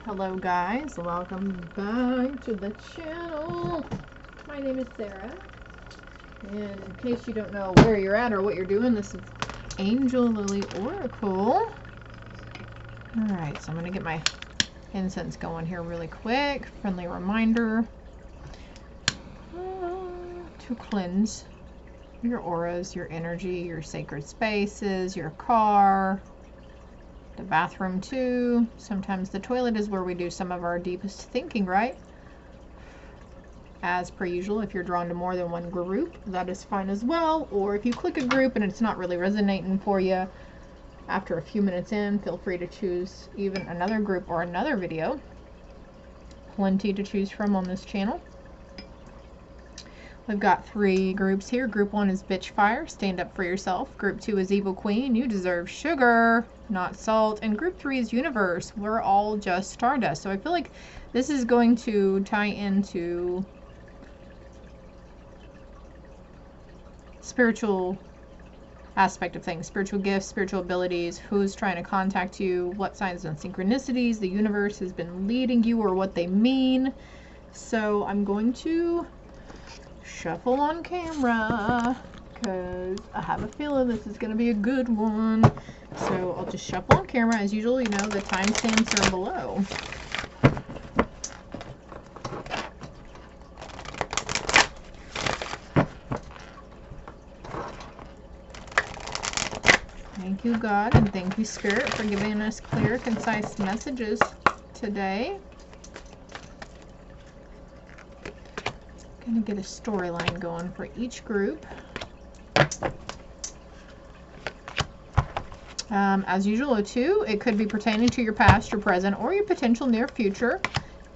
Hello guys, welcome back to the channel. My name is Sarah, and in case you don't know where you're at or what you're doing, this is Angel Lily Oracle. Alright, so I'm going to get my incense going here really quick. Friendly reminder to cleanse your auras, your energy, your sacred spaces, your car, the bathroom too. Sometimes the toilet is where we do some of our deepest thinking, right? As per usual, if you're drawn to more than one group, that is fine as well. Or if you click a group and it's not really resonating for you, after a few minutes in, feel free to choose even another group or another video. Plenty to choose from on this channel. We've got 3 groups here. Group 1 is Bitch Fire, stand up for yourself. Group 2 is Evil Queen, you deserve sugar, not salt. And Group 3 is Universe, we're all just stardust. So I feel like this is going to tie into spiritual aspect of things, spiritual gifts, spiritual abilities, who's trying to contact you, what signs and synchronicities the universe has been leading you or what they mean. So I'm going to shuffle on camera because I have a feeling this is going to be a good one. So I'll just shuffle on camera. As usual, you know, the timestamps are below. Thank you, God, and thank you, Spirit, for giving us clear, concise messages today. Gonna get a storyline going for each group. As usual, too, it could be pertaining to your past, your present, or your potential near future.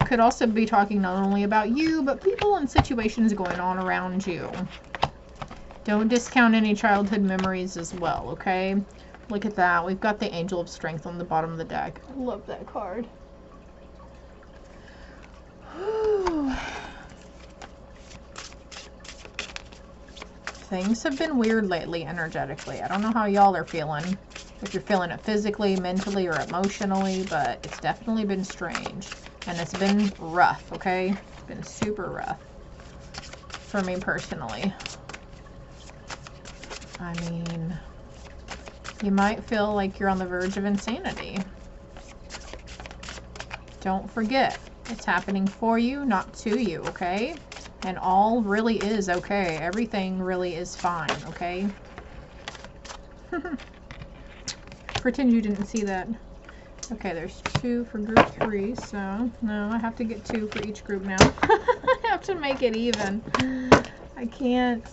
Could also be talking not only about you, but people and situations going on around you. Don't discount any childhood memories as well, okay? Look at that. We've got the Angel of Strength on the bottom of the deck. I love that card. Things have been weird lately energetically. I don't know how y'all are feeling. If you're feeling it physically, mentally, or emotionally, but it's definitely been strange. And it's been rough, okay? It's been super rough for me personally. I mean, you might feel like you're on the verge of insanity. Don't forget, it's happening for you, not to you, okay? And all really is okay. Everything really is fine, okay? Pretend you didn't see that. Okay, there's 2 for group 3, so no, I have to get 2 for each group now. I have to make it even. I can't.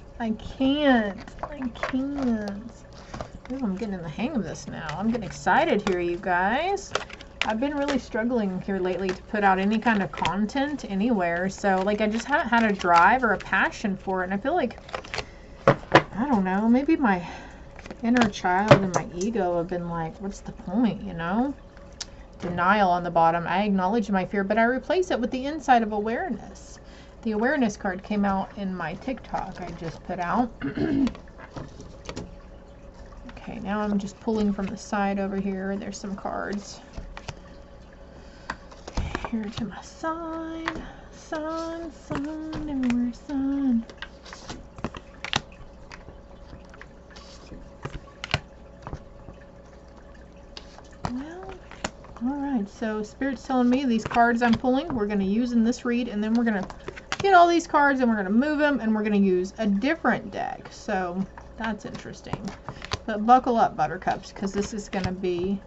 Ooh, I'm getting in the hang of this now. I'm getting excited here, you guys. I've been really struggling here lately to put out any kind of content anywhere. So, like, I just haven't had a drive or a passion for it. And I feel like, I don't know, maybe my inner child and my ego have been like, what's the point, you know? Denial on the bottom. I acknowledge my fear, but I replace it with the insight of awareness. The awareness card came out in my TikTok I just put out. Okay, now I'm just pulling from the side over here. There's some cards. Here to my side. Sun, everywhere, sun. Well, alright, so Spirit's telling me these cards I'm pulling, we're going to use in this read, and then we're going to get all these cards and we're going to move them, and we're going to use a different deck. So that's interesting. But buckle up, buttercups, because this is going to be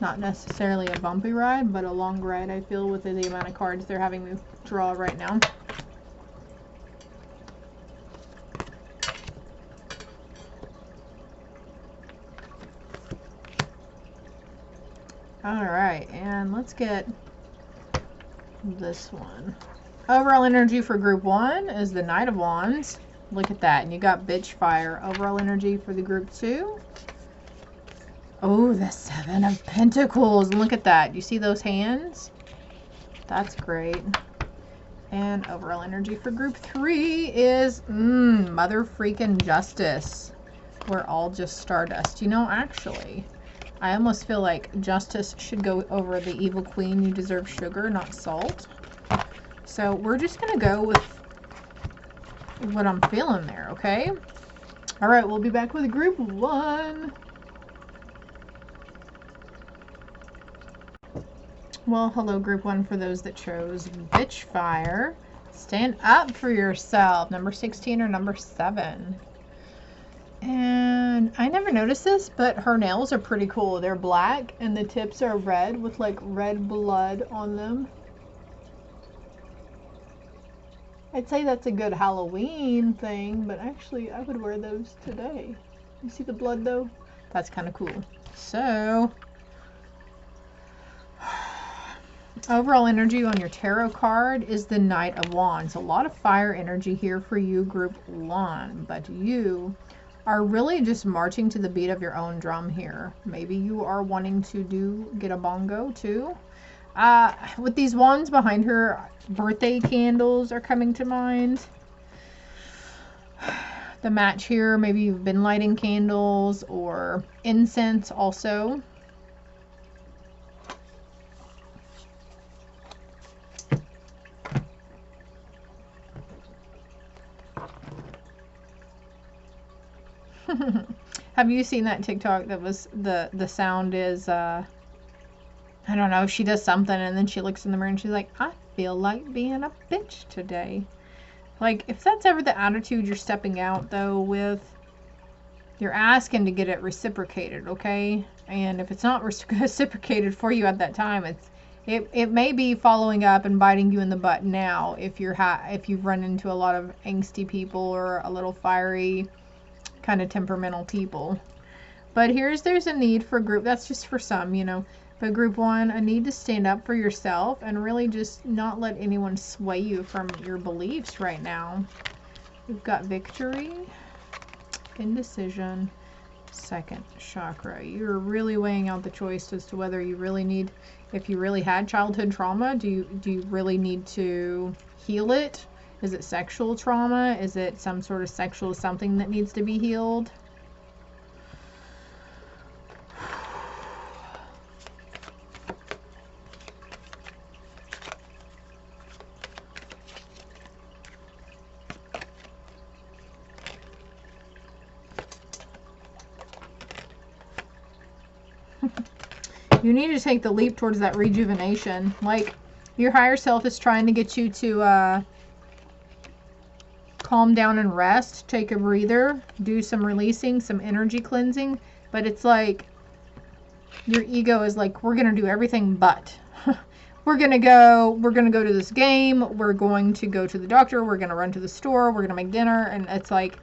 not necessarily a bumpy ride, but a long ride, I feel, with the amount of cards they're having me draw right now. Alright, and let's get this one. Overall energy for group 1 is the Knight of Wands. Look at that. And you got Bitch Fire. Overall energy for the group 2. Oh, the 7 of Pentacles. Look at that. You see those hands? That's great. And overall energy for group 3 is Mother freaking Justice. We're all just stardust. You know, actually, I almost feel like justice should go over the evil queen. You deserve sugar, not salt. So we're just going to go with what I'm feeling there, okay? All right, we'll be back with group 1. Well, hello, group 1, for those that chose Bitchfire. Stand up for yourself. Number 16 or number 7. And I never noticed this, but her nails are pretty cool. They're black and the tips are red with like red blood on them. I'd say that's a good Halloween thing, but actually I would wear those today. You see the blood though? That's kind of cool. So, overall energy on your tarot card is the Knight of Wands. A lot of fire energy here for you, group 1, but you are really just marching to the beat of your own drum here. Maybe you are wanting to get a bongo too. With these wands behind her, birthday candles are coming to mind. The match here, maybe you've been lighting candles or incense also. Have you seen that TikTok that was the sound is I don't know, she does something and then she looks in the mirror and she's like, I feel like being a bitch today. Like, if that's ever the attitude you're stepping out though with, you're asking to get it reciprocated, okay? And if it's not reciprocated for you at that time, it may be following up and biting you in the butt now if you've run into a lot of angsty people or a little fiery kind of temperamental people. But there's a need for group, that's just for some, you know, but group 1, a need to stand up for yourself and really just not let anyone sway you from your beliefs right now. We've got victory, indecision, second chakra. You're really weighing out the choice as to whether you really need, if you really had childhood trauma, do you really need to heal it? Is it sexual trauma? Is it some sort of sexual something that needs to be healed? You need to take the leap towards that rejuvenation. Like, your higher self is trying to get you to calm down and rest, take a breather, do some releasing, some energy cleansing, but it's like your ego is like, we're going to do everything but. we're going to go to this game, we're going to go to the doctor, we're going to run to the store, we're going to make dinner, and it's like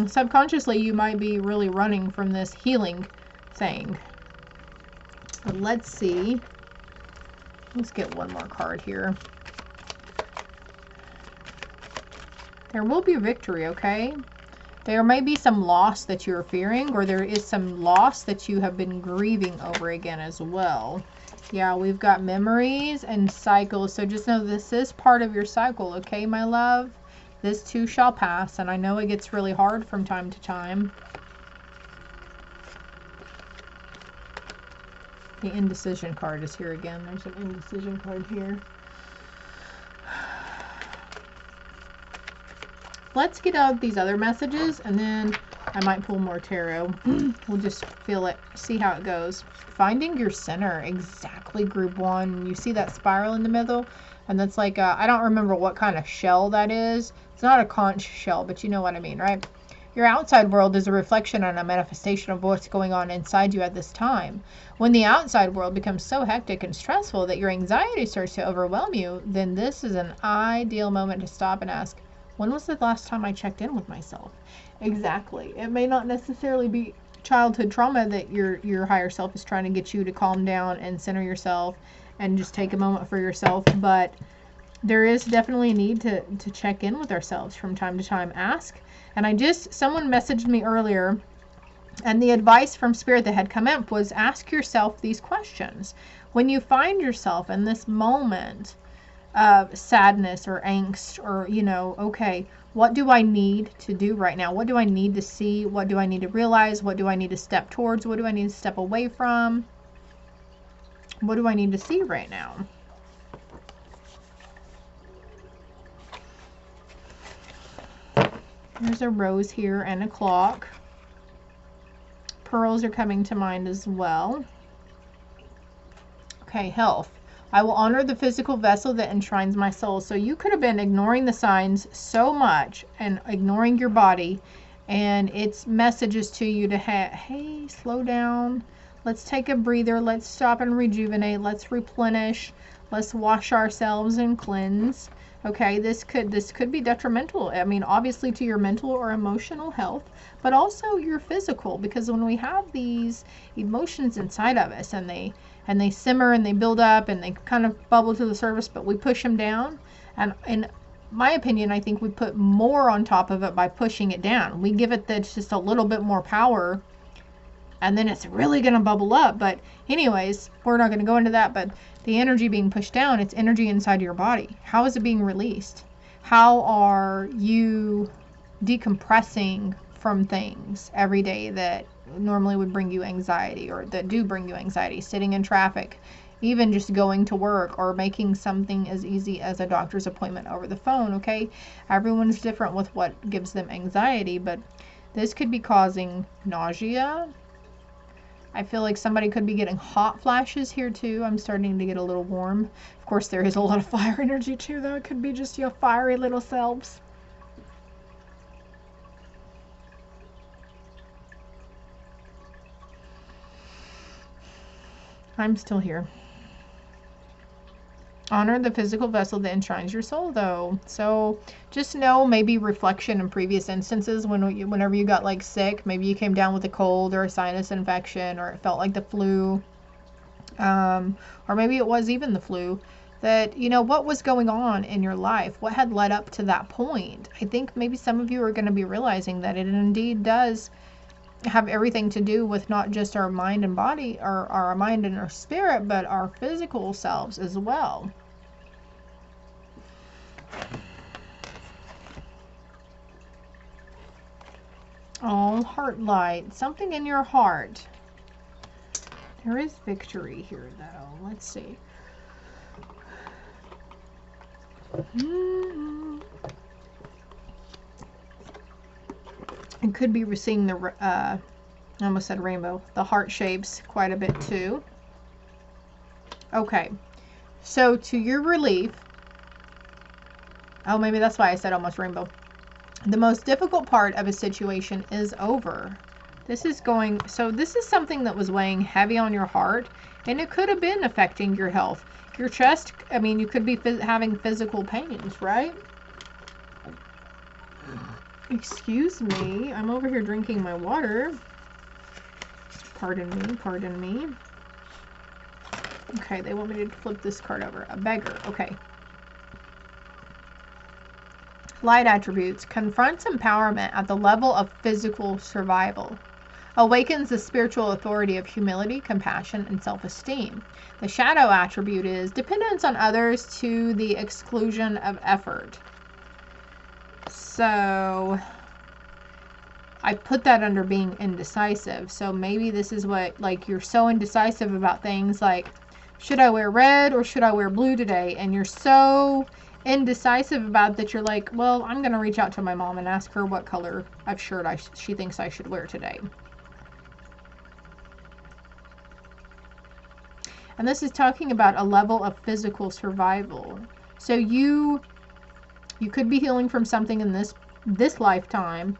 subconsciously you might be really running from this healing thing. But let's see. Let's get one more card here. There will be victory, okay? There may be some loss that you're fearing, or there is some loss that you have been grieving over again as well. Yeah, we've got memories and cycles, so just know this is part of your cycle, okay, my love? This too shall pass, and I know it gets really hard from time to time. The indecision card is here again. There's an indecision card here. Let's get out these other messages, and then I might pull more tarot. We'll just feel it, see how it goes. Finding your center, exactly, group 1. You see that spiral in the middle? And that's like, I don't remember what kind of shell that is. It's not a conch shell, but you know what I mean, right? Your outside world is a reflection and a manifestation of what's going on inside you at this time. When the outside world becomes so hectic and stressful that your anxiety starts to overwhelm you, then this is an ideal moment to stop and ask, when was the last time I checked in with myself? Exactly. It may not necessarily be childhood trauma that your higher self is trying to get you to calm down and center yourself and just take a moment for yourself, but there is definitely a need to check in with ourselves from time to time. Ask. And someone messaged me earlier, and the advice from Spirit that had come up was ask yourself these questions. When you find yourself in this moment sadness or angst, or, you know, okay, what do I need to do right now? What do I need to see? What do I need to realize? What do I need to step towards? What do I need to step away from? What do I need to see right now? There's a rose here and a clock. Pearls are coming to mind as well. Okay, health. I will honor the physical vessel that enshrines my soul. So you could have been ignoring the signs so much and ignoring your body and its messages to you to hey, slow down. Let's take a breather. Let's stop and rejuvenate. Let's replenish. Let's wash ourselves and cleanse. Okay, this could be detrimental. I mean, obviously to your mental or emotional health, but also your physical, because when we have these emotions inside of us and they simmer and they build up and they kind of bubble to the surface, but we push them down. And in my opinion, I think we put more on top of it by pushing it down. We give it just a little bit more power, and then it's really going to bubble up. But anyways, we're not going to go into that. But the energy being pushed down, it's energy inside your body. How is it being released? How are you decompressing from things every day that normally would bring you anxiety, or that do bring you anxiety? Sitting in traffic, even just going to work, or making something as easy as a doctor's appointment over the phone. Okay, everyone's different with what gives them anxiety, but this could be causing nausea. I feel like somebody could be getting hot flashes here too. I'm starting to get a little warm. Of course, there is a lot of fire energy too, though. It could be just your fiery little selves. I'm still here. Honor the physical vessel that enshrines your soul, though. So just know, maybe reflection in previous instances whenever you got like sick, maybe you came down with a cold or a sinus infection, or it felt like the flu, or maybe it was even the flu, that, you know, what was going on in your life? What had led up to that point? I think maybe some of you are going to be realizing that it indeed does have everything to do with not just our mind and body, or our mind and our spirit, but our physical selves as well. Oh, heart light. Something in your heart. There is victory here, though. Let's see. It could be seeing the, I almost said rainbow, the heart shapes quite a bit too. Okay, so to your relief, oh, maybe that's why I said almost rainbow. The most difficult part of a situation is over. This is something that was weighing heavy on your heart, and it could have been affecting your health. Your chest, I mean, you could be having physical pains, right? Excuse me, I'm over here drinking my water. Pardon me, pardon me. Okay, they want me to flip this card over. A beggar, okay. Light attributes. Confronts empowerment at the level of physical survival. Awakens the spiritual authority of humility, compassion, and self-esteem. The shadow attribute is dependence on others to the exclusion of effort. So I put that under being indecisive. So maybe this is what, like, you're so indecisive about things like, should I wear red or should I wear blue today? And you're so indecisive about that, you're like, well, I'm going to reach out to my mom and ask her what color of shirt she thinks I should wear today. And this is talking about a level of physical survival. So you could be healing from something in this lifetime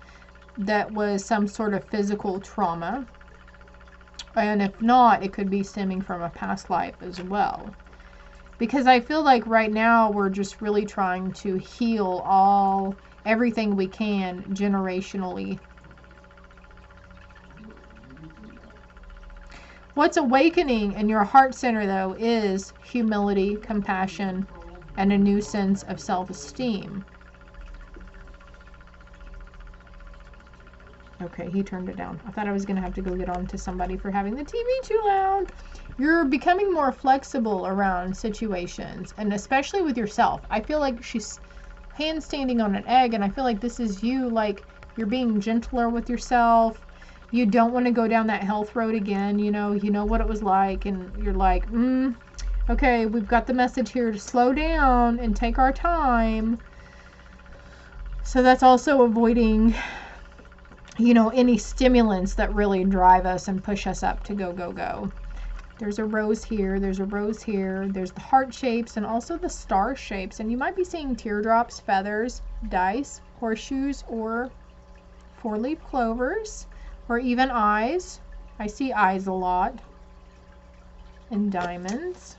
that was some sort of physical trauma. And if not, it could be stemming from a past life as well. Because I feel like right now we're just really trying to heal everything we can generationally. What's awakening in your heart center, though, is humility, compassion, and a new sense of self-esteem. Okay, he turned it down. I thought I was going to have to go get on to somebody for having the TV too loud. You're becoming more flexible around situations, and especially with yourself. I feel like she's handstanding on an egg, and I feel like this is you, like you're being gentler with yourself. You don't want to go down that health road again. You know what it was like, and you're like, okay, we've got the message here to slow down and take our time. So that's also avoiding, any stimulants that really drive us and push us up to go, go, go. There's a rose here. There's a rose here. There's the heart shapes and also the star shapes. And you might be seeing teardrops, feathers, dice, horseshoes, or four-leaf clovers, or even eyes. I see eyes a lot. And diamonds.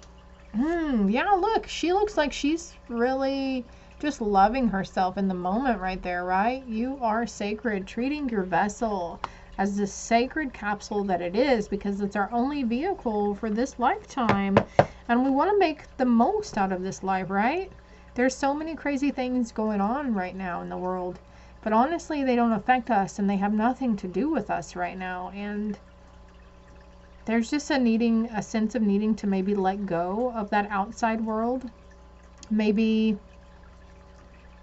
Yeah, look. She looks like she's really just loving herself in the moment right there, right? You are sacred, treating your vessel as the sacred capsule that it is, because it's our only vehicle for this lifetime, and we want to make the most out of this life, right? There's so many crazy things going on right now in the world, but honestly, they don't affect us, and they have nothing to do with us right now, and there's just a sense of needing to maybe let go of that outside world, maybe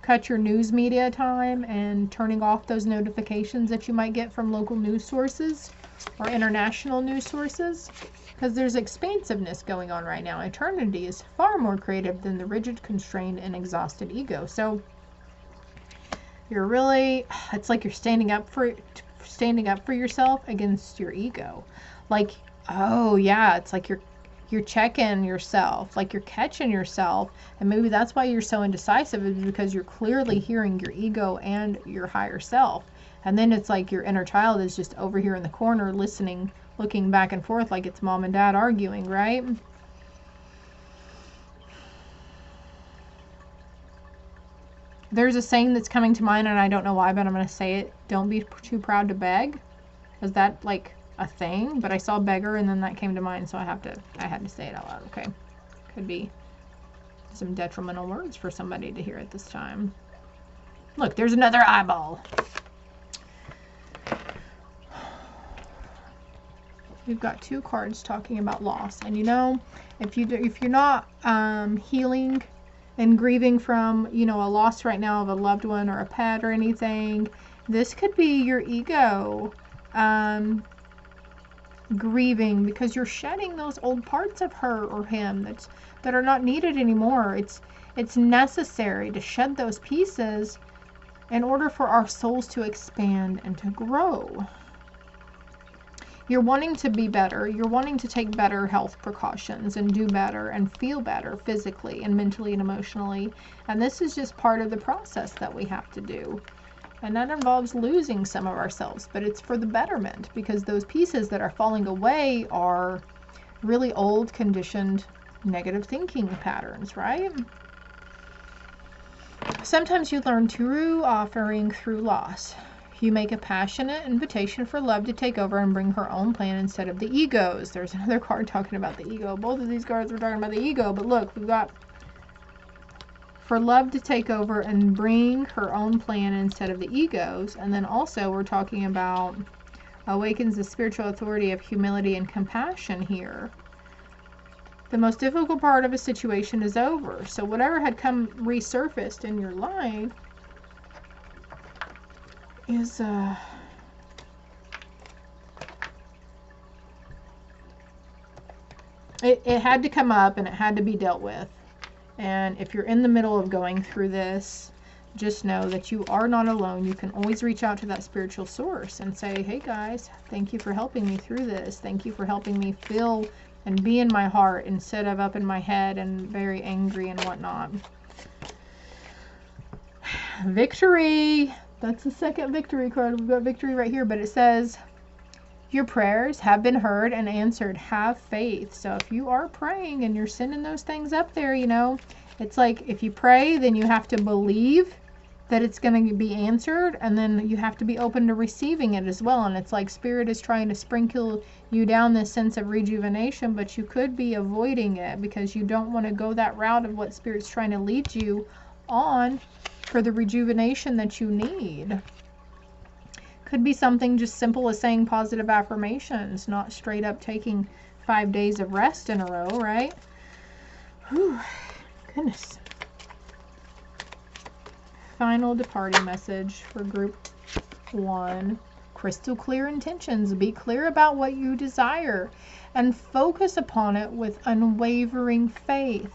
cut your news media time and turning off those notifications that you might get from local news sources or international news sources, because there's expansiveness going on right now. Eternity is far more creative than the rigid, constrained, and exhausted ego. So you're really, it's like you're standing up for yourself against your ego. Like, oh yeah, it's like you're checking yourself, like you're catching yourself, and maybe that's why you're so indecisive, is because you're clearly hearing your ego and your higher self, and then it's like your inner child is just over here in the corner listening, looking back and forth like it's mom and dad arguing, right? There's a saying that's coming to mind, and I don't know why, but I'm going to say it. Don't be too proud to beg. Is that like a thing? But I saw beggar and then that came to mind, so I had to say it out loud. Okay, could be some detrimental words for somebody to hear at this time. Look, there's another eyeball. We've got two cards talking about loss, and if you're not healing and grieving from a loss right now of a loved one or a pet or anything, this could be your ego grieving, because you're shedding those old parts of her or him that are not needed anymore. It's necessary to shed those pieces in order for our souls to expand and to grow. You're wanting to be better. You're wanting to take better health precautions and do better and feel better physically and mentally and emotionally. And this is just part of the process that we have to do. And that involves losing some of ourselves, but it's for the betterment, because those pieces that are falling away are really old, conditioned, negative thinking patterns, right? Sometimes you learn true offering through loss. You make a passionate invitation for love to take over and bring her own plan instead of the ego's. There's another card talking about the ego. Both of these cards were talking about the ego, but look, we've got for love to take over and bring her own plan instead of the ego's. And then also we're talking about awakens the spiritual authority of humility and compassion here. The most difficult part of a situation is over. So whatever had come resurfaced in your life is it had to come up and it had to be dealt with. And if you're in the middle of going through this, just know that you are not alone. You can always reach out to that spiritual source and say, hey guys, thank you for helping me through this. Thank you for helping me feel and be in my heart instead of up in my head and very angry and whatnot. Victory. That's the second victory card. We've got victory right here, but it says, your prayers have been heard and answered. Have faith. So if you are praying and you're sending those things up there, it's like if you pray, then you have to believe that it's going to be answered, and then you have to be open to receiving it as well. And it's like Spirit is trying to sprinkle you down this sense of rejuvenation, but you could be avoiding it because you don't want to go that route of what Spirit's trying to lead you on for the rejuvenation that you need. Could be something just simple as saying positive affirmations, not straight up taking 5 days of rest in a row, right? Whew, goodness. Final departing message for group 1. Crystal clear intentions. Be clear about what you desire and focus upon it with unwavering faith.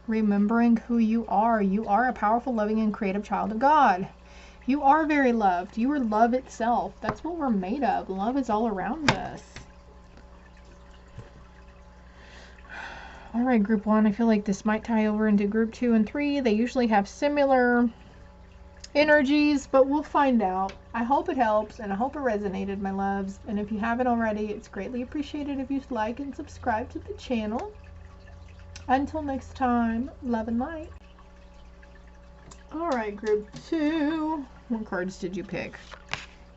Remembering who you are. You are a powerful, loving, and creative child of God. You are very loved. You are love itself. That's what we're made of. Love is all around us. All right, group 1. I feel like this might tie over into group 2 and 3. They usually have similar energies, but we'll find out. I hope it helps, and I hope it resonated, my loves. And if you haven't already, it's greatly appreciated if you like and subscribe to the channel. Until next time, love and light. All right, group 2. What cards did you pick?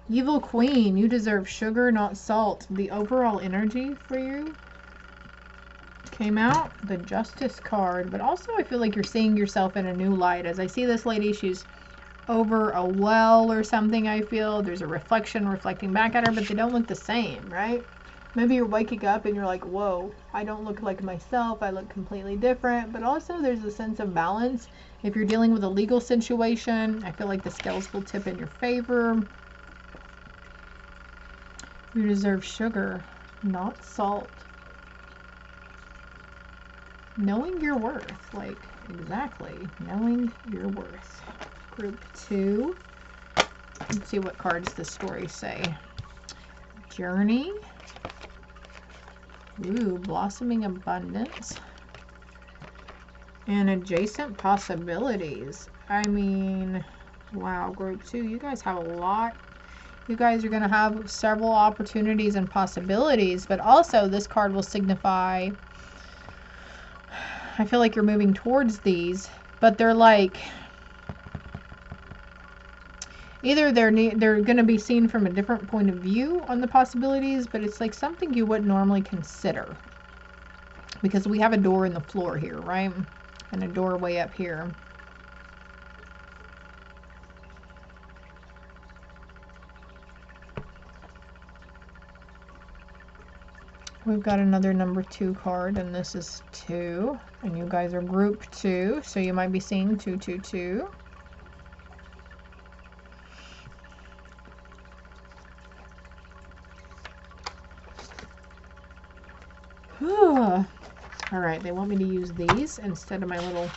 Evil Queen. You deserve sugar, not salt. The overall energy for you came out the Justice card, but also I feel like you're seeing yourself in a new light. As I see this lady, she's over a well or something. I feel there's a reflection reflecting back at her, but they don't look the same, right? Maybe you're waking up and you're like, whoa, I don't look like myself, I look completely different. But also there's a sense of balance. If you're dealing with a legal situation, I feel like the scales will tip in your favor. You deserve sugar, not salt. Knowing your worth, like, exactly, knowing your worth. Group 2. Let's see what cards the stories say. Journey. Ooh, blossoming abundance. And adjacent possibilities. I mean, wow, group 2, you guys have a lot. You guys are going to have several opportunities and possibilities, but also this card will signify, I feel like you're moving towards these, but they're like, either they're going to be seen from a different point of view on the possibilities, but it's like something you wouldn't normally consider. Because we have a door in the floor here, right? And a doorway up here. We've got another number 2 card, and this is 2. And you guys are group 2, so you might be seeing 222. All right, they want me to use these instead of my little,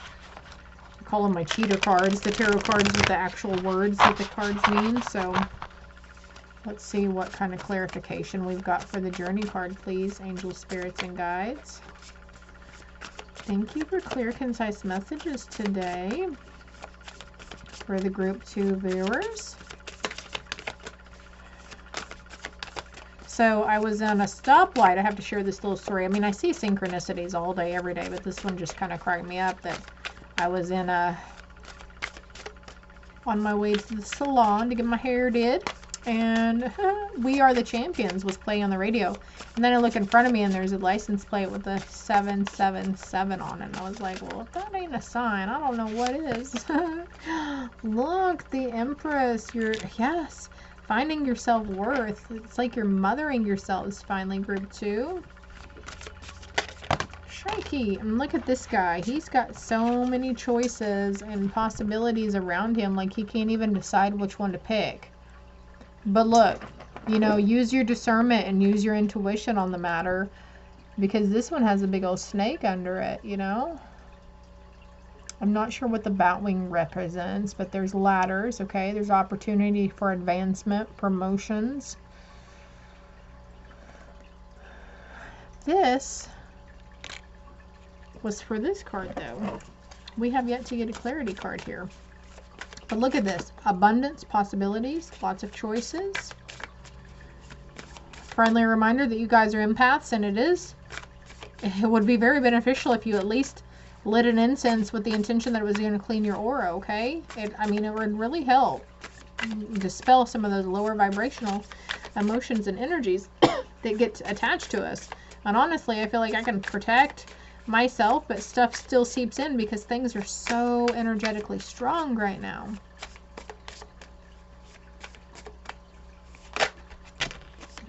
I call them my cheater cards, the tarot cards with the actual words that the cards mean. So let's see what kind of clarification we've got for the journey card, please. Angels, spirits, and guides. Thank you for clear, concise messages today for the group 2 viewers. So I was on a stoplight. I have to share this little story. I mean, I see synchronicities all day, every day, but this one just kind of cracked me up that I was in on my way to the salon to get my hair did. And We Are the Champions was playing on the radio. And then I look in front of me and there's a license plate with a 777 on it. And I was like, well, if that ain't a sign, I don't know what is. Look, the Empress. Yes. Finding your self-worth. It's like you're mothering yourselves finally, group 2. Shrikey. And look at this guy. He's got so many choices and possibilities around him. Like he can't even decide which one to pick. But look, you know, use your discernment and use your intuition on the matter. Because this one has a big old snake under it, you know. I'm not sure what the batwing represents, but there's ladders, okay? There's opportunity for advancement, promotions. This was for this card, though. We have yet to get a clarity card here. But look at this. Abundance, possibilities, lots of choices. Friendly reminder that you guys are empaths, and it would be very beneficial if you at least lit an incense with the intention that it was going to clean your aura, okay? I mean, it would really help dispel some of those lower vibrational emotions and energies that get attached to us. And honestly, I feel like I can protect myself, but stuff still seeps in because things are so energetically strong right now.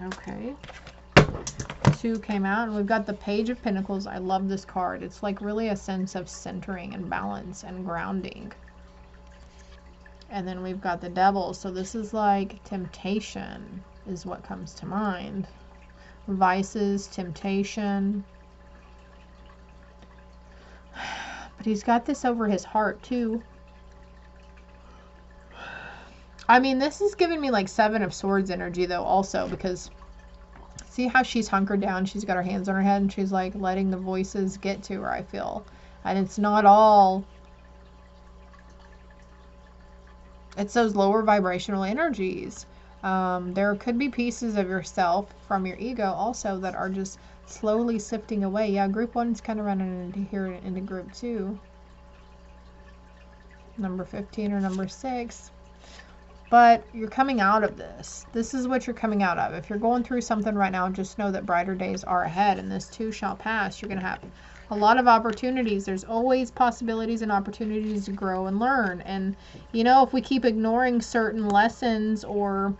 Okay. 2 came out, and we've got the Page of Pentacles. I love this card. It's like really a sense of centering and balance and grounding. And then we've got the Devil. So this is like temptation is what comes to mind. Vices, temptation. But he's got this over his heart too. I mean, this is giving me like 7 of Swords energy though also, because see how she's hunkered down, she's got her hands on her head, and she's like letting the voices get to her, I feel. And it's not all, it's those lower vibrational energies. There could be pieces of yourself from your ego also that are just slowly sifting away. Yeah, group 1's kind of running into here into group 2. Number 15 or number 6. But you're coming out of this. This is what you're coming out of. If you're going through something right now, just know that brighter days are ahead, and this too shall pass. You're going to have a lot of opportunities. There's always possibilities and opportunities to grow and learn. And, you know, if we keep ignoring certain lessons or,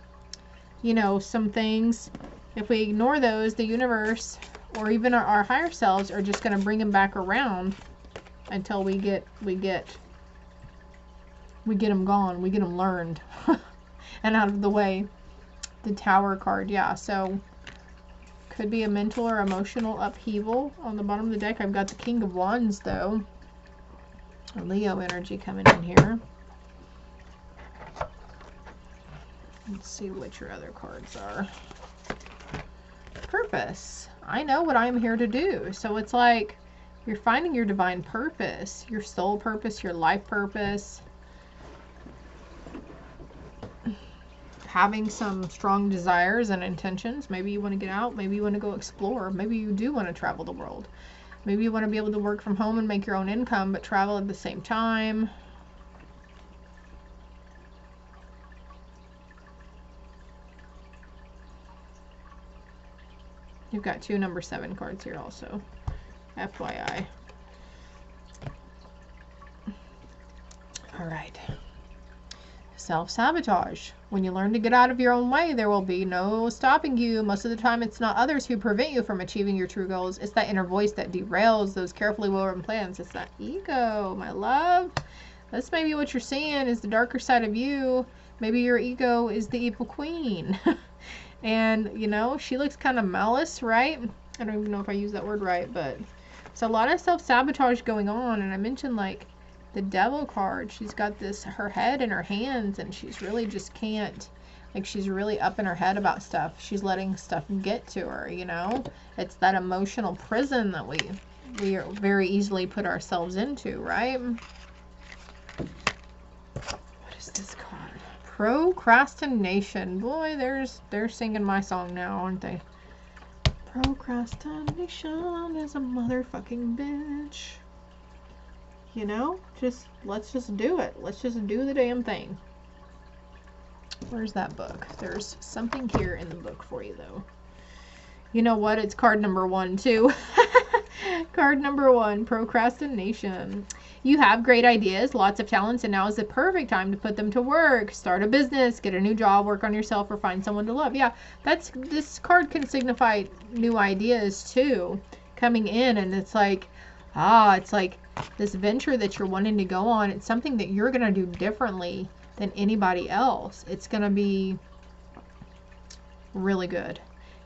you know, some things, if we ignore those, the universe or even our higher selves are just going to bring them back around until we get them gone, we get them learned and out of the way. The Tower card, yeah, so could be a mental or emotional upheaval. On the bottom of the deck, I've got the King of Wands, though. Leo energy coming in here. Let's see what your other cards are. Purpose. I know what I'm here to do. So it's like you're finding your divine purpose, your soul purpose, your life purpose. Having some strong desires and intentions. Maybe you want to get out. Maybe you want to go explore. Maybe you do want to travel the world. Maybe you want to be able to work from home and make your own income, but travel at the same time. You've got 2 number 7 cards here also. FYI. All right. Self-sabotage. When you learn to get out of your own way, there will be no stopping you. Most of the time, it's not others who prevent you from achieving your true goals. It's that inner voice that derails those carefully well-written plans. It's that ego, my love. That's maybe what you're seeing is the darker side of you. Maybe your ego is the evil queen. And, you know, she looks kind of malice, right? I don't even know if I use that word right, but it's a lot of self-sabotage going on. And I mentioned, like, the Devil card, she's got this, her head in her hands, and she's really just can't, like, she's really up in her head about stuff. She's letting stuff get to her, you know? It's that emotional prison that we very easily put ourselves into, right? What is this card? Procrastination. Boy, they're singing my song now, aren't they? Procrastination is a motherfucking bitch. You know, let's just do it. Let's just do the damn thing. Where's that book? There's something here in the book for you, though. You know what? It's card number 1, too. Card number 1, procrastination. You have great ideas, lots of talents, and now is the perfect time to put them to work. Start a business, get a new job, work on yourself, or find someone to love. Yeah, this card can signify new ideas, too, coming in, and it's like, it's like this venture that you're wanting to go on. It's something that you're going to do differently than anybody else. It's going to be really good.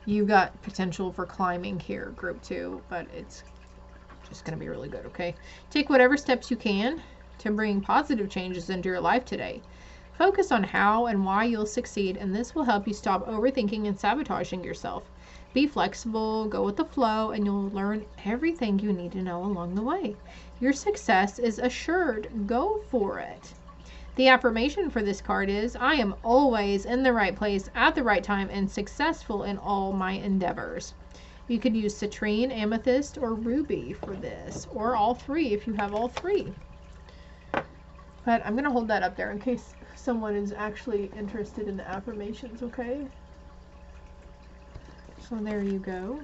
You've got potential for climbing here, group 2, but it's just going to be really good, okay? Take whatever steps you can to bring positive changes into your life today. Focus on how and why you'll succeed, and this will help you stop overthinking and sabotaging yourself. Be flexible, go with the flow, and you'll learn everything you need to know along the way. Your success is assured. Go for it. The affirmation for this card is, I am always in the right place at the right time and successful in all my endeavors. You could use citrine, amethyst, or ruby for this, or all 3 if you have all 3. But I'm going to hold that up there in case someone is actually interested in the affirmations, okay? So there you go.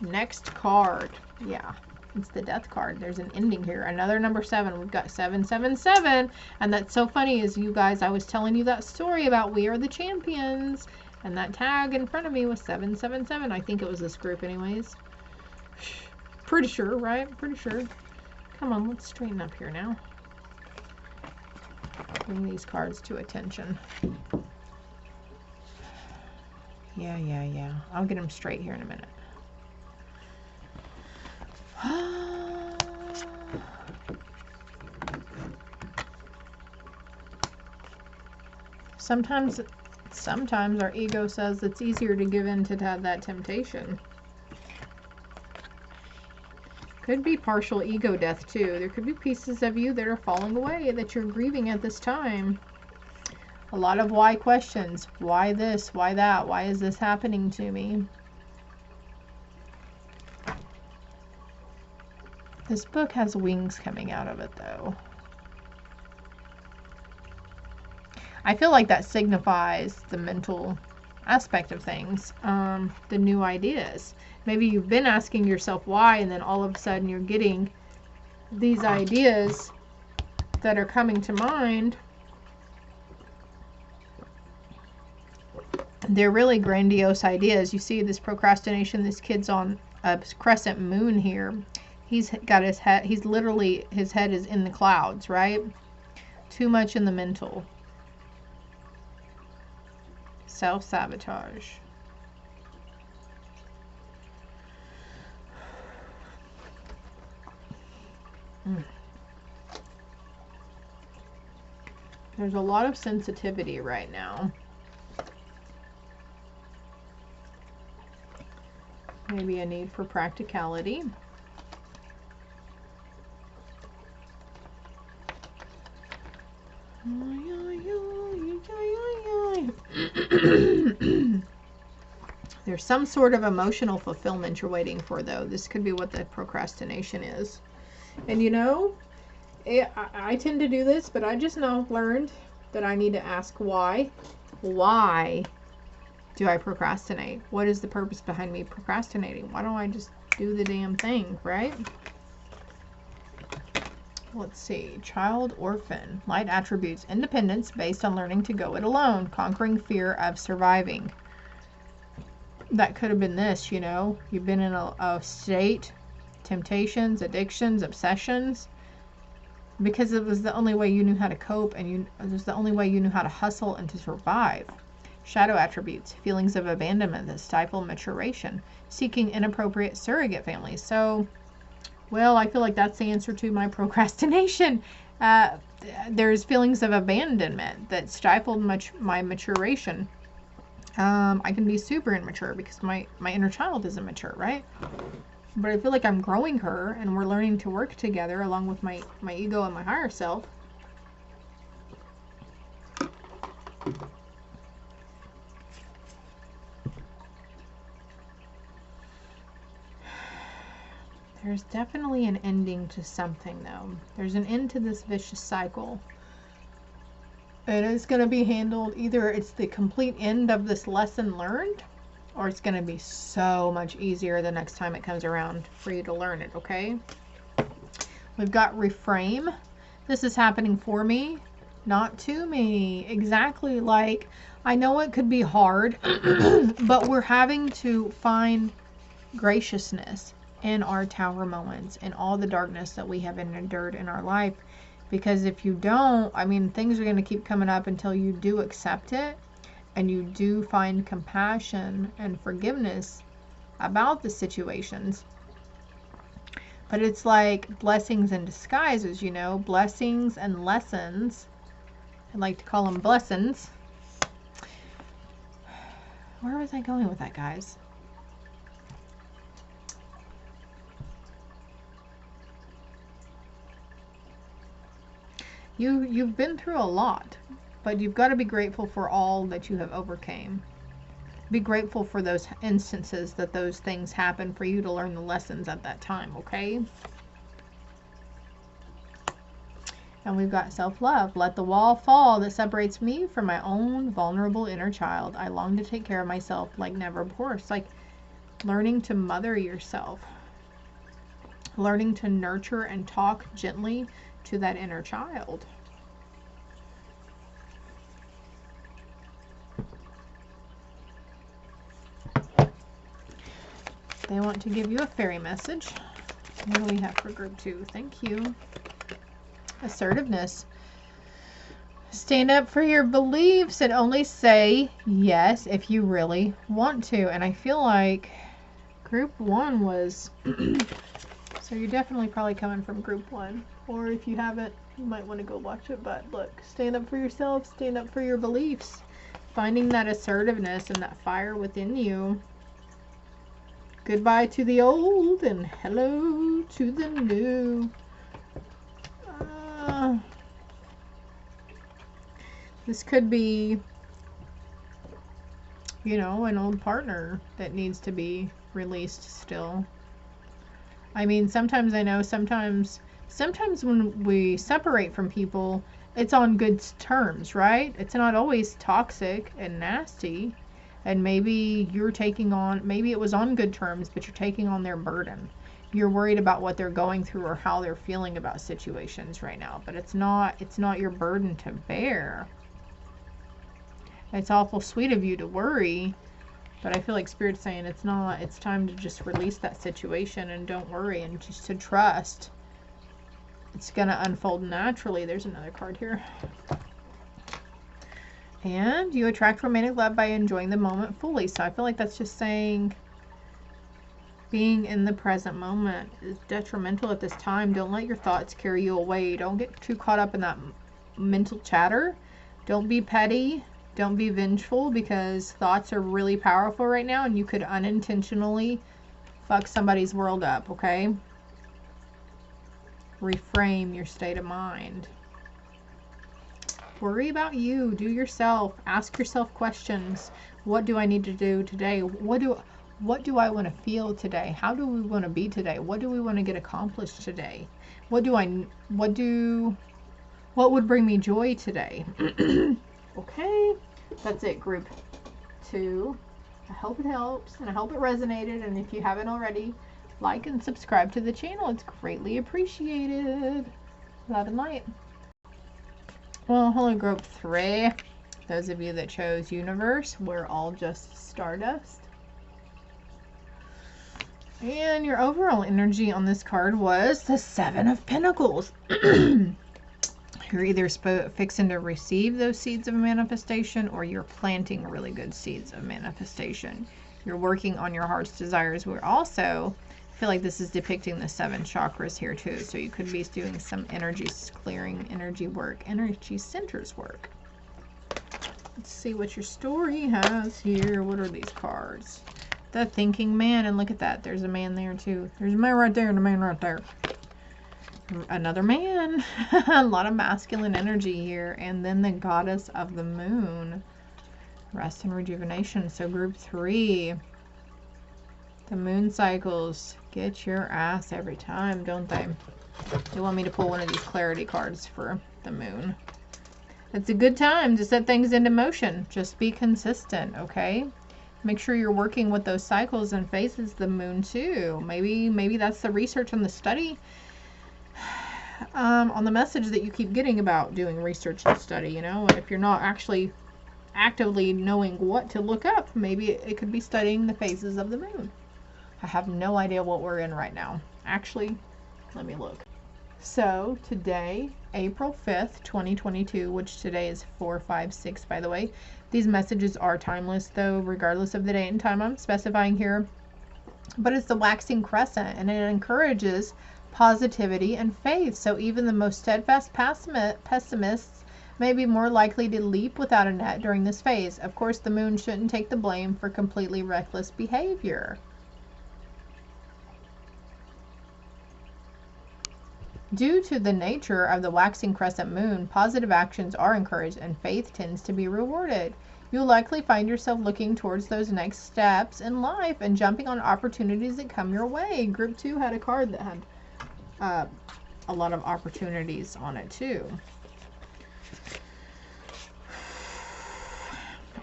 Next card. Yeah. It's the death card. There's an ending here. Another number 7. We've got 777. And that's so funny is you guys, I was telling you that story about We Are the Champions. And that tag in front of me was 777. I think it was this group anyways. Pretty sure, right? Pretty sure. Come on, let's straighten up here now. Bring these cards to attention. Yeah. I'll get them straight here in a minute. Sometimes our ego says it's easier to give in to have that temptation. Could be partial ego death too. There could be pieces of you that are falling away that you're grieving at this time. A lot of why questions. Why this? Why that? Why is this happening to me? This book has wings coming out of it though. I feel like that signifies the mental aspect of things, the new ideas. Maybe you've been asking yourself why, and then all of a sudden you're getting these ideas that are coming to mind. They're really grandiose ideas. You see this procrastination, this kid's on a crescent moon here. He's got his head, he's literally, his head is in the clouds, right? Too much in the mental. Self-sabotage. There's a lot of sensitivity right now. Maybe a need for practicality. There's some sort of emotional fulfillment you're waiting for, though. This could be what the procrastination is. And you know, I tend to do this, but I just now learned that I need to ask why. Why do I procrastinate? What is the purpose behind me procrastinating? Why don't I just do the damn thing, right? Let's see. Child, orphan. Light attributes. Independence based on learning to go it alone. Conquering fear of surviving. That could have been this, you know. You've been in a state, temptations, addictions, obsessions, because it was the only way you knew how to cope, and it was the only way you knew how to hustle and to survive. Shadow attributes. Feelings of abandonment that stifle maturation. Seeking inappropriate surrogate families. So, well, I feel like that's the answer to my procrastination. There's feelings of abandonment that stifled my maturation. I can be super immature because my inner child is immature, right? But I feel like I'm growing her, and we're learning to work together along with my ego and my higher self. There's definitely an ending to something, though. There's an end to this vicious cycle. It is going to be handled, either it's the complete end of this lesson learned, or it's going to be so much easier the next time it comes around for you to learn it, okay? We've got reframe. This is happening for me, not to me. Exactly, like, I know it could be hard, but we're having to find graciousness in our tower moments, in all the darkness that we have endured in our life. Because if you don't, I mean, things are going to keep coming up until you do accept it and you do find compassion and forgiveness about the situations. But it's like blessings in disguises, you know, blessings and lessons. I like to call them blessings. Where was I going with that, guys? You've been through a lot, but you've got to be grateful for all that you have overcame. Be grateful for those instances that those things happen for you to learn the lessons at that time, okay? And we've got self-love. Let the wall fall that separates me from my own vulnerable inner child. I long to take care of myself like never before. It's like learning to mother yourself. learning to nurture and talk gently to that inner child. They want to give you a fairy message. What do we have for group 2? Thank you. Assertiveness. Stand up for your beliefs and only say yes if you really want to. And I feel like group 1 was... So you're definitely probably coming from group 1. Or if you haven't, you might want to go watch it. But look, stand up for yourself. Stand up for your beliefs. Finding that assertiveness and that fire within you. Goodbye to the old and hello to the new. This could be, you know, an old partner that needs to be released still. I mean, sometimes I know, sometimes when we separate from people, it's on good terms, right? It's not always toxic and nasty. And maybe you're taking on, maybe it was on good terms, but you're taking on their burden. You're worried about what they're going through or how they're feeling about situations right now. But it's not your burden to bear. It's awful sweet of you to worry. But I feel like Spirit's saying it's not. It's time to just release that situation and don't worry and just to trust. It's going to unfold naturally. There's another card here. And you attract romantic love by enjoying the moment fully. So I feel like that's just saying being in the present moment is detrimental at this time. Don't let your thoughts carry you away. Don't get too caught up in that mental chatter. Don't be petty. Don't be vengeful, because thoughts are really powerful right now and you could unintentionally fuck somebody's world up, okay? Reframe your state of mind. Worry about you. Do yourself. Ask yourself questions. What do I need to do today? What do I want to feel today? How do we want to be today? What do we want to get accomplished today? What would bring me joy today? Okay. That's it, group 2. I hope it helps and I hope it resonated. And if you haven't already, like and subscribe to the channel. It's greatly appreciated. Love and light. Well, hello group 3. Those of you that chose universe, we're all just stardust. And your overall energy on this card was the 7 of Pentacles. You're either fixing to receive those seeds of manifestation, or you're planting really good seeds of manifestation. You're working on your heart's desires. We're also... I feel like this is depicting the 7 chakras here too. So you could be doing some energy clearing, energy work, energy centers work. Let's see what your story has here. What are these cards? The thinking man. And look at that. There's a man there too. There's a man right there and a man right there. Another man. A lot of masculine energy here. And then the goddess of the moon. Rest and rejuvenation. So group 3. The moon cycles get your ass every time, don't they? They want me to pull one of these clarity cards for the moon. It's a good time to set things into motion. Just be consistent, okay? Make sure you're working with those cycles and phases of the moon too. Maybe that's the research and the study on the message that you keep getting about doing research and study, you know? If you're not actually actively knowing what to look up, maybe it could be studying the phases of the moon. I have no idea what we're in right now. Actually, let me look. So today, April 5th, 2022, which today is 4/5/6, by the way. These messages are timeless though, regardless of the date and time I'm specifying here. But it's the waxing crescent, and it encourages positivity and faith. So even the most steadfast pessimists may be more likely to leap without a net during this phase. Of course, the moon shouldn't take the blame for completely reckless behavior. Due to the nature of the waxing crescent moon, positive actions are encouraged and faith tends to be rewarded. You'll likely find yourself looking towards those next steps in life and jumping on opportunities that come your way. Group 2 had a card that had a lot of opportunities on it too.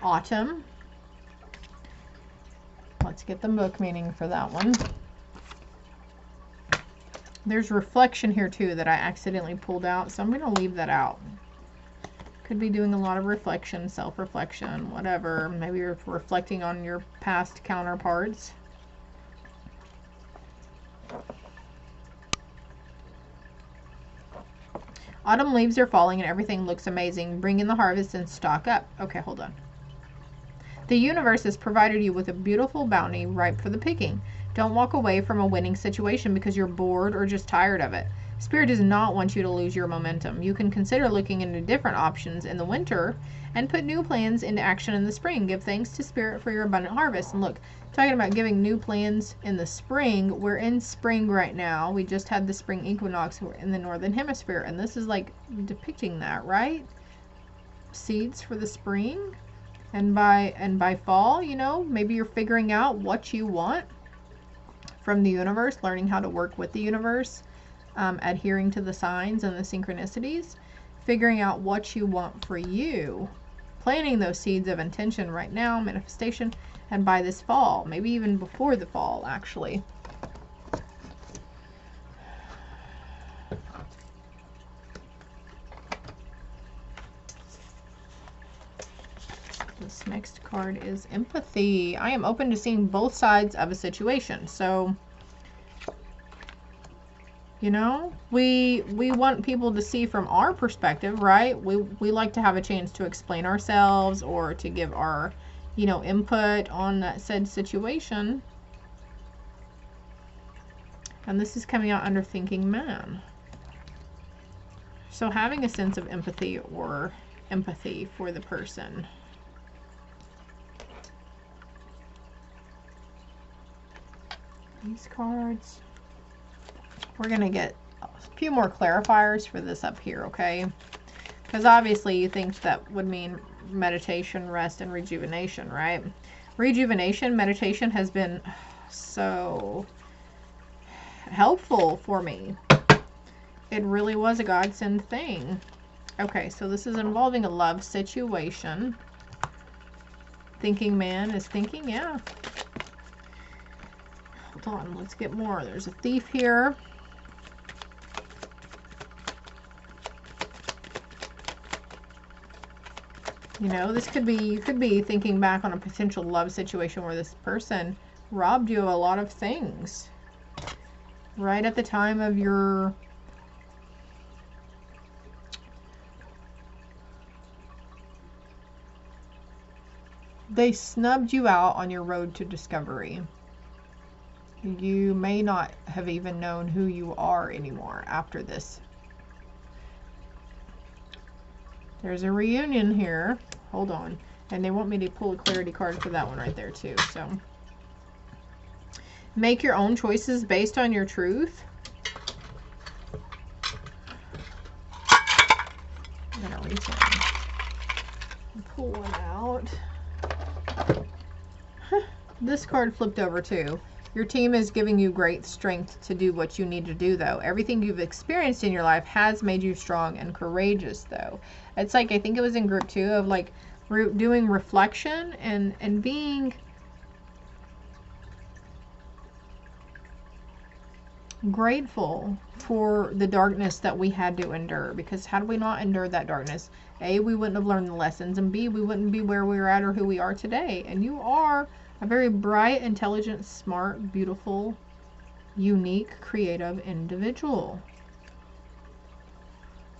Autumn. Let's get the book meaning for that one. There's reflection here too that I accidentally pulled out, so I'm going to leave that out. Could be doing a lot of reflection, self-reflection, whatever. Maybe you're reflecting on your past counterparts. Autumn leaves are falling and everything looks amazing. Bring in the harvest and stock up. Okay, hold on. The universe has provided you with a beautiful bounty ripe for the picking. Don't walk away from a winning situation because you're bored or just tired of it. Spirit does not want you to lose your momentum. You can consider looking into different options in the winter and put new plans into action in the spring. Give thanks to Spirit for your abundant harvest. And look, talking about giving new plans in the spring, we're in spring right now. We just had the spring equinox in the northern hemisphere, and this is like depicting that, right? Seeds for the spring. And by fall, you know, maybe you're figuring out what you want from the universe, learning how to work with the universe, adhering to the signs and the synchronicities, figuring out what you want for you, planting those seeds of intention right now, manifestation, and by this fall, maybe even before the fall, actually. This next card is empathy. I am open to seeing both sides of a situation. So, you know, we want people to see from our perspective, right? We like to have a chance to explain ourselves or to give our, you know, input on that said situation. And this is coming out under thinking man. So having a sense of empathy or empathy for the person. These cards. We're going to get a few more clarifiers for this up here, okay? Because obviously you think that would mean meditation, rest, and rejuvenation, right? Rejuvenation, meditation has been so helpful for me. It really was a godsend thing. Okay, so this is involving a love situation. Thinking man is thinking, yeah. Hold on, let's get more. There's a thief here. You know, this could be, you could be thinking back on a potential love situation where this person robbed you of a lot of things. Right at the time of your they snubbed you out on your road to discovery. You may not have even known who you are anymore after this. There's a reunion here. Hold on. And they want me to pull a clarity card for that one right there too. So make your own choices based on your truth. I'm gonna reach in. Pull one out. This card flipped over too. Your team is giving you great strength to do what you need to do, though. Everything you've experienced in your life has made you strong and courageous, though. It's like, I think it was in group 2 of like doing reflection and being grateful for the darkness that we had to endure. Because had we not endured that darkness, A, we wouldn't have learned the lessons, and B, we wouldn't be where we are at or who we are today. And you are a very bright, intelligent, smart, beautiful, unique, creative individual.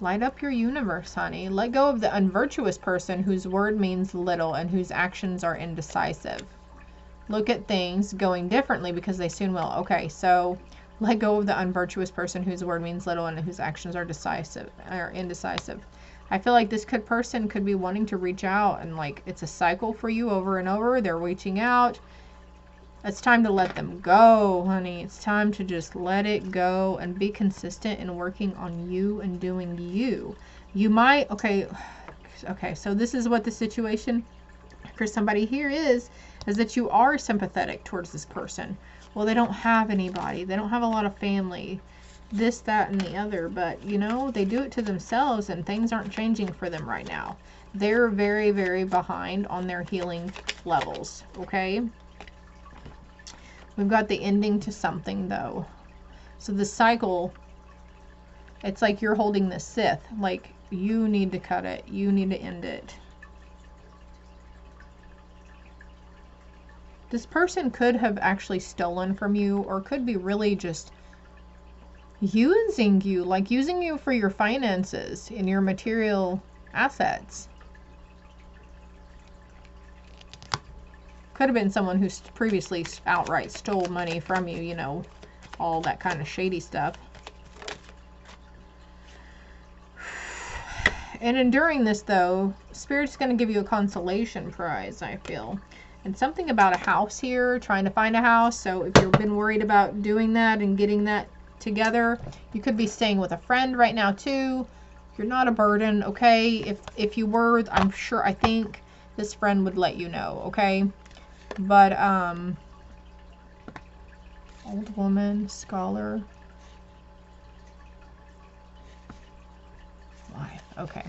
Light up your universe, honey. Let go of the unvirtuous person whose word means little and whose actions are indecisive. Look at things going differently because they soon will. Okay, so let go of the unvirtuous person whose word means little and whose actions are indecisive. I feel like this person could be wanting to reach out, and like it's a cycle for you over and over. They're reaching out. It's time to let them go, honey. It's time to just let it go and be consistent in working on you and doing you. You might, okay, so this is what the situation for somebody here is that you are sympathetic towards this person. Well, they don't have anybody. They don't have a lot of family. This, that, and the other, but you know, they do it to themselves and things aren't changing for them right now. They're very, very behind on their healing levels, okay? We've got the ending to something though. So the cycle, it's like you're holding the Sith. Like, you need to cut it. You need to end it. This person could have actually stolen from you, or could be really just using you, like using you for your finances and your material assets. Could have been someone who previously outright stole money from you, you know, all that kind of shady stuff. And enduring this, though, Spirit's going to give you a consolation prize, I feel. And something about a house here, trying to find a house. So if you've been worried about doing that and getting that together, you could be staying with a friend right now, too. You're not a burden, okay? If you were, I think this friend would let you know, okay? But, old woman, scholar, life, okay.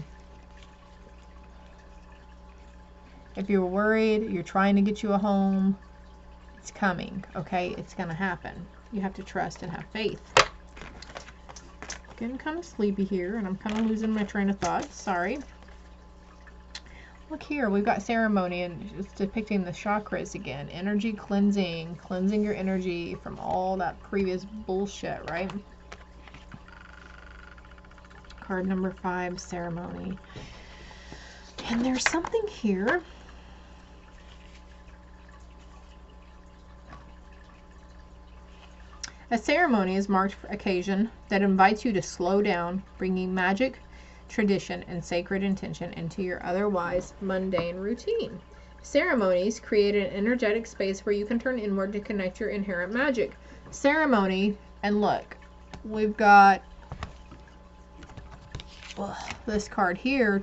If you're worried, you're trying to get you a home, it's coming, okay? It's going to happen. You have to trust and have faith. Getting kind of sleepy here, and I'm kind of losing my train of thought. Sorry. Look here, we've got ceremony, and it's depicting the chakras again. Energy cleansing. Cleansing your energy from all that previous bullshit, right? Card number 5, ceremony. And there's something here. A ceremony is marked occasion that invites you to slow down, bringing magic, tradition, and sacred intention into your otherwise mundane routine. Ceremonies create an energetic space where you can turn inward to connect your inherent magic. Ceremony, and look, we've got this card here.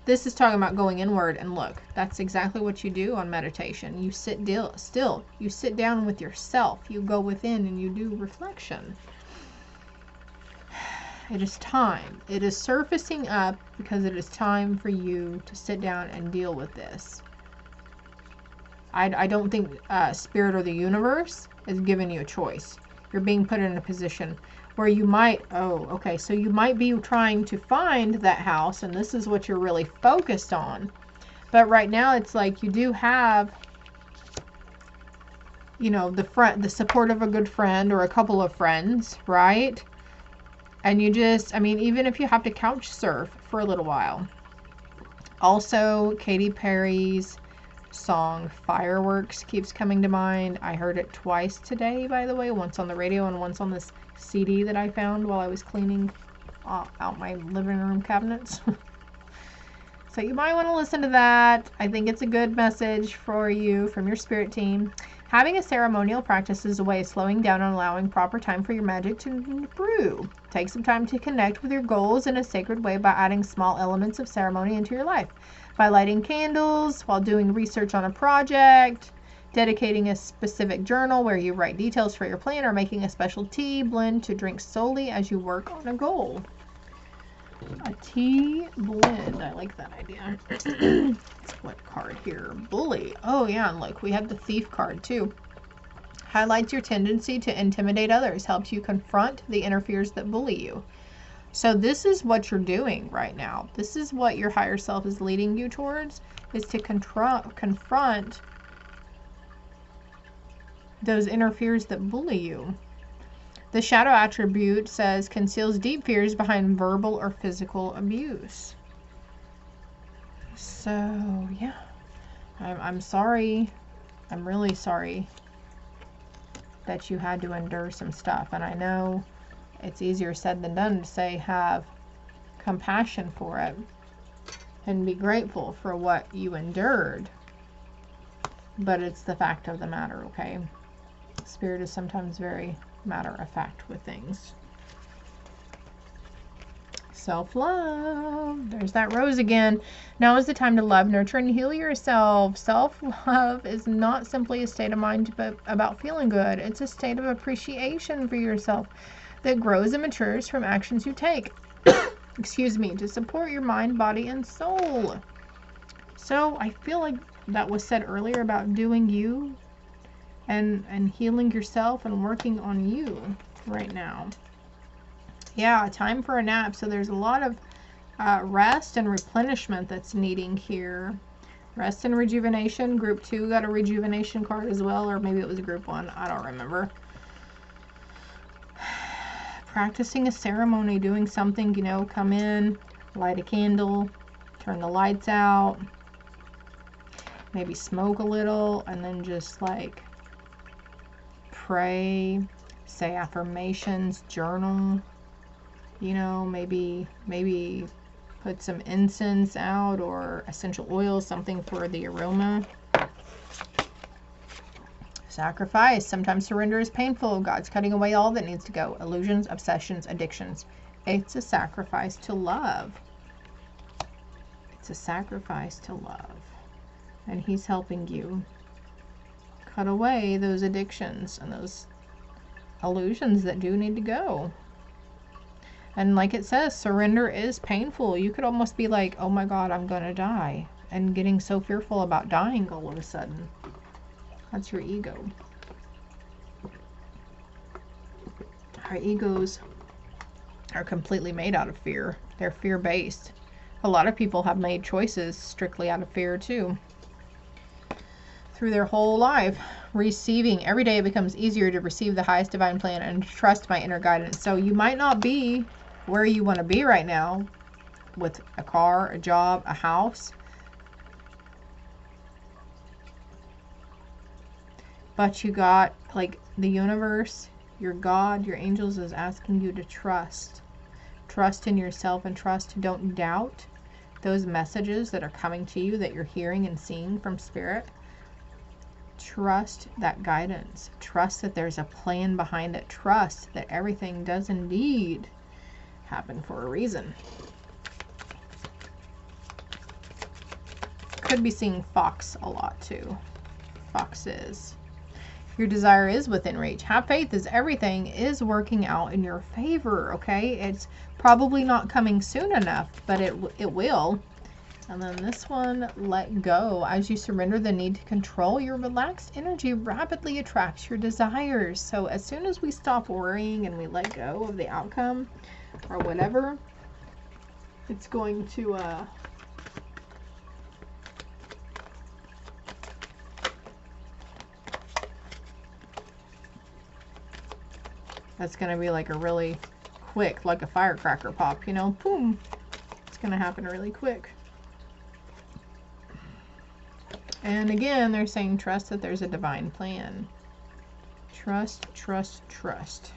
This is talking about going inward, and look, that's exactly what you do on meditation. You sit still. You sit down with yourself. You go within and you do reflection. It is time. It is surfacing up because it is time for you to sit down and deal with this. I don't think Spirit or the universe is giving you a choice. You're being put in a position where you might, so you might be trying to find that house, and this is what you're really focused on. But right now it's like you do have, you know, the support of a good friend or a couple of friends, right? And you just, I mean, even if you have to couch surf for a little while. Also, Katy Perry's song Fireworks keeps coming to mind. I heard it twice today, by the way, once on the radio and once on this CD that I found while I was cleaning out my living room cabinets. So you might want to listen to that. I think it's a good message for you from your spirit team. Having a ceremonial practice is a way of slowing down and allowing proper time for your magic to brew. Take some time to connect with your goals in a sacred way by adding small elements of ceremony into your life. By lighting candles while doing research on a project, dedicating a specific journal where you write details for your plan, or making a special tea blend to drink solely as you work on a goal. A tea blend. I like that idea. What card here? Bully. Oh yeah, and look, we have the thief card too. Highlights your tendency to intimidate others. Helps you confront the inner fears that bully you. So this is what you're doing right now. This is what your higher self is leading you towards, is to confront those inner fears that bully you. The shadow attribute says conceals deep fears behind verbal or physical abuse. So, yeah. I'm sorry. I'm really sorry that you had to endure some stuff. And I know it's easier said than done to say have compassion for it and be grateful for what you endured. But it's the fact of the matter, okay? Spirit is sometimes very matter of fact with things. Self-love. There's that rose again. Now is the time to love, nurture, and heal yourself. Self-love is not simply a state of mind about feeling good. It's a state of appreciation for yourself that grows and matures from actions you take. Excuse me, to support your mind, body, and soul. So I feel like that was said earlier about doing you and healing yourself and working on you. right now. Yeah, time for a nap. So there's a lot of rest and replenishment that's needing here. Rest and rejuvenation. Group 2 got a rejuvenation card as well, or maybe it was group 1. I don't remember. Practicing a ceremony, doing something, you know, come in, light a candle, turn the lights out, maybe smoke a little, and then just like pray, say affirmations, journal, you know, maybe put some incense out or essential oil, something for the aroma. Sacrifice. Sometimes surrender is painful. God's cutting away all that needs to go. Illusions, obsessions, addictions. It's a sacrifice to love. It's a sacrifice to love. And He's helping you cut away those addictions and those illusions that do need to go. And like it says, surrender is painful. You could almost be like, oh my God, I'm going to die. And getting so fearful about dying all of a sudden. That's your ego. Our egos are completely made out of fear. They're fear-based. A lot of people have made choices strictly out of fear too. Through their whole life, receiving. Every day it becomes easier to receive the highest divine plan and trust my inner guidance. So you might not be where you want to be right now with a car, a job, a house. But you got, like, the universe, your God, your angels is asking you to trust. Trust in yourself and trust. Don't doubt those messages that are coming to you that you're hearing and seeing from Spirit. Trust that guidance. Trust that there's a plan behind it. Trust that everything does indeed happen for a reason. Could be seeing fox a lot too. Foxes. Your desire is within reach. Have faith as everything is working out in your favor, okay? It's probably not coming soon enough, but it will. And then this one, let go. As you surrender the need to control, your relaxed energy rapidly attracts your desires. So as soon as we stop worrying and we let go of the outcome or whatever, it's going to that's going to be like a really quick, like a firecracker pop, you know, boom. It's going to happen really quick. And again, they're saying trust that there's a divine plan. Trust, trust, trust.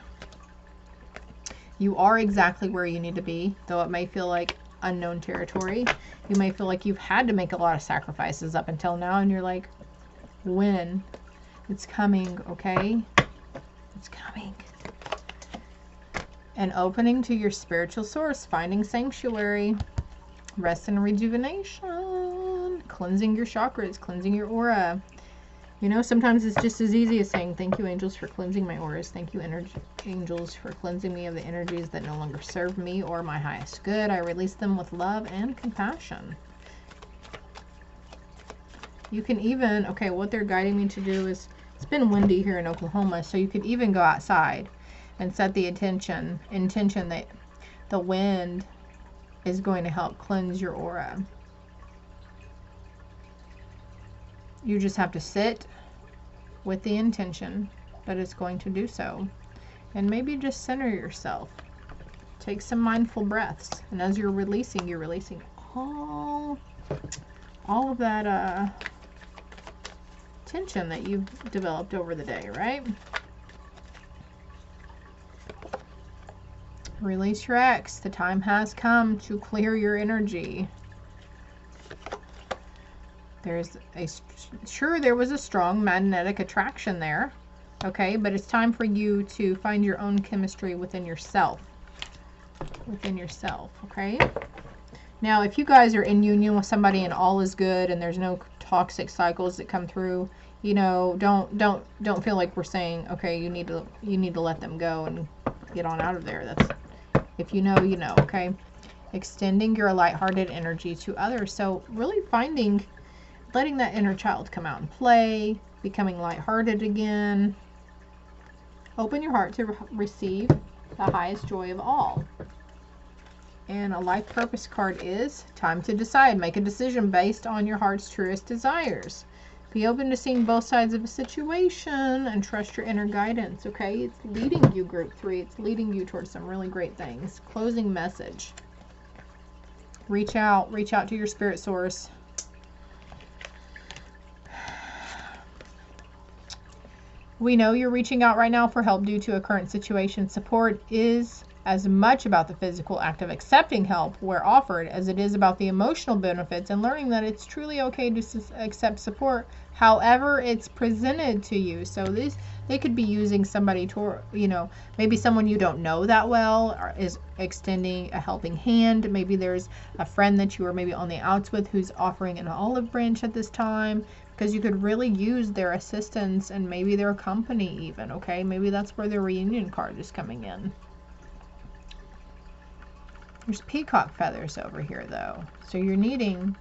You are exactly where you need to be, though it may feel like unknown territory. You may feel like you've had to make a lot of sacrifices up until now, and you're like, when? It's coming, okay? It's coming. And opening to your spiritual source, finding sanctuary, rest and rejuvenation, cleansing your chakras, cleansing your aura. You know, sometimes it's just as easy as saying, thank you, angels, for cleansing my auras. Thank you, angels, for cleansing me of the energies that no longer serve me or my highest good. I release them with love and compassion. You can even, okay, what they're guiding me to do is, it's been windy here in Oklahoma, so you could even go outside and set the intention that the wind is going to help cleanse your aura. You just have to sit with the intention that it's going to do so. And maybe just center yourself. Take some mindful breaths. And as you're releasing all of that tension that you've developed over the day, right? Release your ex. The time has come to clear your energy. There was a strong magnetic attraction there, okay? But it's time for you to find your own chemistry within yourself. Okay? Now, if you guys are in union with somebody and all is good and there's no toxic cycles that come through, you know, don't feel like we're saying, okay, you need to let them go and get on out of there. That's, if you know, you know, okay? Extending your lighthearted energy to others. So really letting that inner child come out and play, becoming lighthearted again, Open your heart to receive the highest joy of all. And a life purpose card is time to decide. Make a decision based on your heart's truest desires. Be open to seeing both sides of a situation and trust your inner guidance, okay? It's leading you, group 3. It's leading you towards some really great things. Closing message. Reach out to your spirit source. We know you're reaching out right now for help due to a current situation. Support is as much about the physical act of accepting help where offered as it is about the emotional benefits and learning that it's truly okay to accept support however it's presented to you. So they could be using somebody to, you know, maybe someone you don't know that well is extending a helping hand. Maybe there's a friend that you are maybe on the outs with who's offering an olive branch at this time, because you could really use their assistance and maybe their company even, okay? Maybe that's where the reunion card is coming in. There's peacock feathers over here, though. So you're needing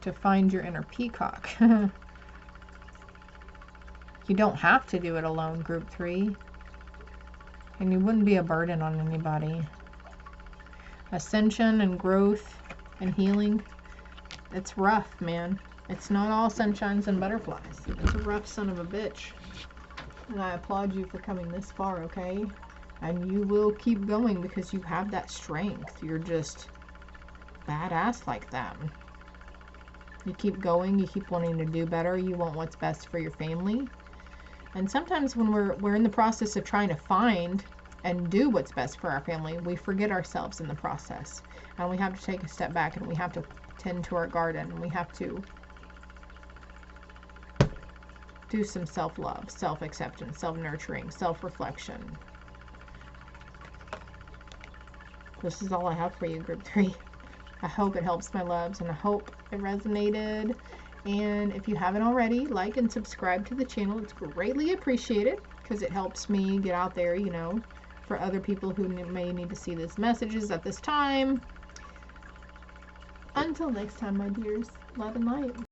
to find your inner peacock. You don't have to do it alone, group 3. And you wouldn't be a burden on anybody. Ascension and growth and healing. It's rough, man. It's not all sunshines and butterflies. It's a rough son of a bitch. And I applaud you for coming this far, okay? And you will keep going because you have that strength. You're just badass like that. You keep going. You keep wanting to do better. You want what's best for your family. And sometimes when we're in the process of trying to find and do what's best for our family, we forget ourselves in the process. And we have to take a step back and we have to tend to our garden. And we have to do some self-love, self-acceptance, self-nurturing, self-reflection. This is all I have for you, group 3. I hope it helps, my loves, and I hope it resonated. And if you haven't already, like and subscribe to the channel. It's greatly appreciated because it helps me get out there, you know, for other people who may need to see these messages at this time. Until next time, my dears, love and light.